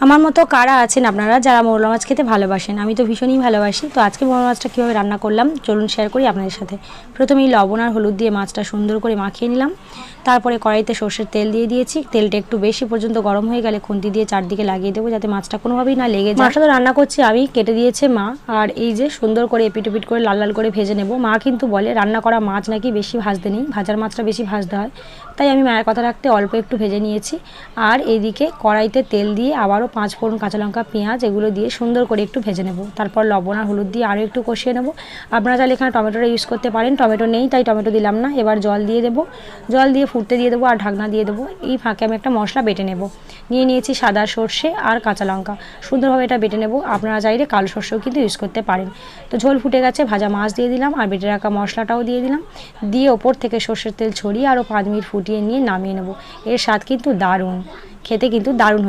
আমার মতো কারা আছেন আপনারা যারা মৌরলা মাছ খেতে ভালোবাসেন? আমি তো ভীষণই ভালোবাসি। তো আজকে মৌরলা মাছটা কীভাবে রান্না করলাম চলুন শেয়ার করি আপনাদের সাথে। প্রথমেই লবণ আর হলুদ দিয়ে মাছটা সুন্দর করে মাখিয়ে নিলাম। তারপরে কড়াইতে সর্ষের তেল দিয়ে দিয়েছি। তেলটা একটু বেশি পর্যন্ত গরম হয়ে গেলে খুন্তি দিয়ে চারদিকে লাগিয়ে দেবো যাতে মাছটা কোনোভাবেই না লেগে যায়। মাছটা তো রান্না করছি আমি, কেটে দিয়েছে মা। আর এই যে সুন্দর করে এপিট ওপিট করে লাল লাল করে ভেজে নেব। মা কিন্তু বলে রান্না করা মাছ নাকি বেশি ভাজতে নেই, ভাজার মাছটা বেশি ভাজতে হয়। তাই আমি মায়ের কথা রাখতে অল্প একটু ভেজে নিয়েছি। আর এইদিকে কড়াইতে তেল দিয়ে আবারও 5 ফোড়ন, কাঁচা লঙ্কা, পেঁয়াজ এগুলো দিয়ে সুন্দর করে একটু ভেজে নেব। তারপর লবণ আর হলুদ দিয়ে আরও একটু কষিয়ে নেব। আপনারা চাইলে এখানে টমেটোটা ইউজ করতে পারেন, টমেটো নেই তাই টমেটো দিলাম না। এবার জল দিয়ে দেবো, জল দিয়ে ফুটতে দিয়ে দেবো আর ঢাকনা দিয়ে দেবো। এই ফাঁকে আমি একটা মশলা বেটে নেব। নিয়েছি সাদা সর্ষে আর কাঁচা লঙ্কা, সুন্দরভাবে এটা বেটে নেব। আপনারা চাইলে কালো সর্ষেও কিন্তু ইউজ করতে পারেন। তো ঝোল ফুটে গেছে, ভাজা মাছ দিয়ে দিলাম আর বেটে রাখা মশলাটাও দিয়ে দিলাম। দিয়ে ওপর থেকে সর্ষের তেল ছড়িয়ে আরও 5 মিনিট ফুটিয়ে নিয়ে নামিয়ে নেব। এর স্বাদ কিন্তু দারুণ, খেতে কিন্তু দারুণ হয়।